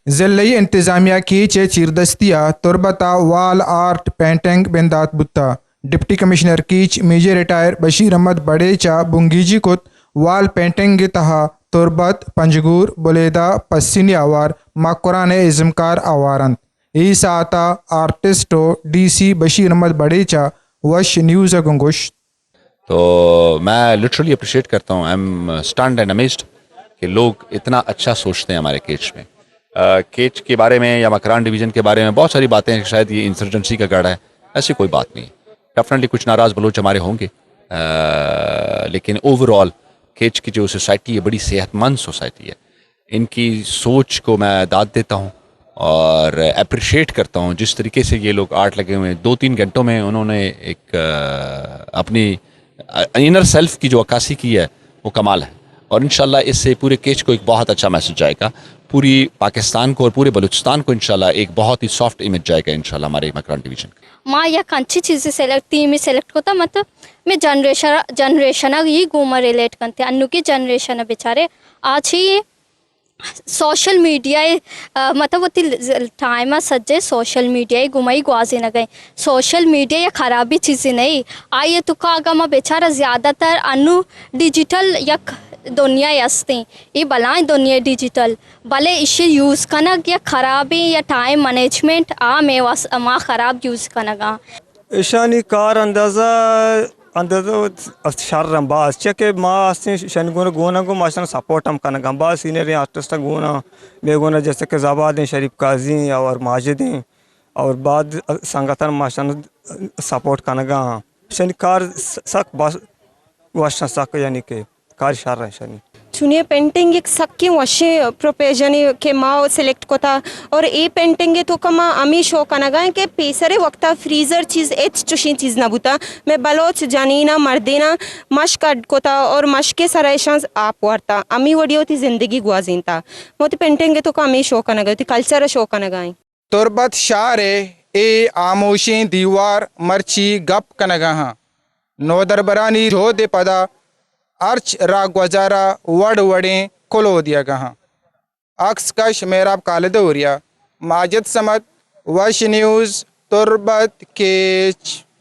ज़िले इंतज़ामिया की चे चीरदस्तिया तुरबता वाल आर्ट पेंटिंग बिंदात बुत्ता डिप्टी कमिश्नर कीच मेजर रिटायर बशीर अहमद बड़ेचा बुंगीजी कुत वाल पेंटिंग तहा तुरबत पंजगूर बुलेदा पस्सिनी आवार माकुरान इज़मकार आवारंत ई साता आर्टिस्टो डीसी बशीर अहमद बड़ेचा वश न्यूज़ गुंगुश। तो मैं लिटरली अप्रिशिएट करता हूँ। I am stunned and amazed कि लोग इतना अच्छा सोचते हैं हमारे केच में। केच के बारे में या मकरान डिवीज़न के बारे में बहुत सारी बातें हैं, शायद ये इंसर्जेंसी का गढ़ है, ऐसी कोई बात नहीं है। डेफिनेटली कुछ नाराज़ बलोच हमारे होंगे, लेकिन ओवरऑल केच की जो सोसाइटी है बड़ी सेहतमंद सोसाइटी है। इनकी सोच को मैं दाद देता हूँ और अप्रिशिएट करता हूँ जिस तरीके से ये लोग आर्ट लगे हुए हैं। 2-3 घंटों में उन्होंने एक अपनी इनर सेल्फ की जो अक्कासी की है वो कमाल है। और इंशाल्लाह इससे पूरे केच को एक बहुत अच्छा मैसेज जाएगा, पूरी पाकिस्तान को और पूरे बलूचिस्तान को इंशाल्लाह एक बहुत ही सॉफ्ट इमेज जाएगा इंशाल्लाह हमारे मकरान डिवीज़न का। माँ या कंची चीज़ें सेलेक्ट ती में सेलेक्ट होता मतलब मैं जनरेशन ही घूमा रिलेट करते अन्नु की जनरेशन बेचारे आज ही सोशल मीडिया मतलब वो टाइम सज्जे सोशल मीडिया घुमाई गुआजे न गए। सोशल मीडिया या खराबी चीज़ें नहीं आइए तो का मैं बेचारा ज़्यादातर अनु डिजिटल या दुनिया यस्ती ये बलाएं दुनिया डिजिटल भले इसे यूज़ करना या खराबी या टाइम मैनेजमेंट मैं माँ ख़राब यूज़ करना गा ईशानी कार अंदाज़ा अंदाज़ा शर्रम बास चेके माँ अस्ती शनिगुना गोना गो माशना सपोर्ट हम करना गंबा सीनियर आर्टिस्ट गोना बेगोना जैसे कि ज़बाद शरीफ काजी और माजिदी और बाद संगठन माशना सपोर्ट करना गा शनि कार सक बस वाशना सक यानी के कार शर्र शनि सुनिए पेंटिंग एक सक्की वशे प्रोपेजनी के माँ सिलेक्ट को था और ये पेंटिंग तो कमा अमी शो का नगा के पेसरे वक्ता फ्रीजर चीज़ एच चुशी चीज़ ना बुता मैं बलोच जानीना मर्देना मश्क को था और मश्क के सरायशांस आप वारता अमी वडियो थी जिंदगी गुआजीन था मोती पेंटिंग तो का अमी शो का नगा थी कल्चर शो का नगाई तुरबत शारे ए आमोशी दीवार मर्ची गप कनगा नो दरबरानी रो दे पदा अर्च रा गुजारा वड़ वड़े कुलो दिया गहाँ अक्स कश मेरा कालदोरिया माजिद समत वश न्यूज़ तुरबत केच।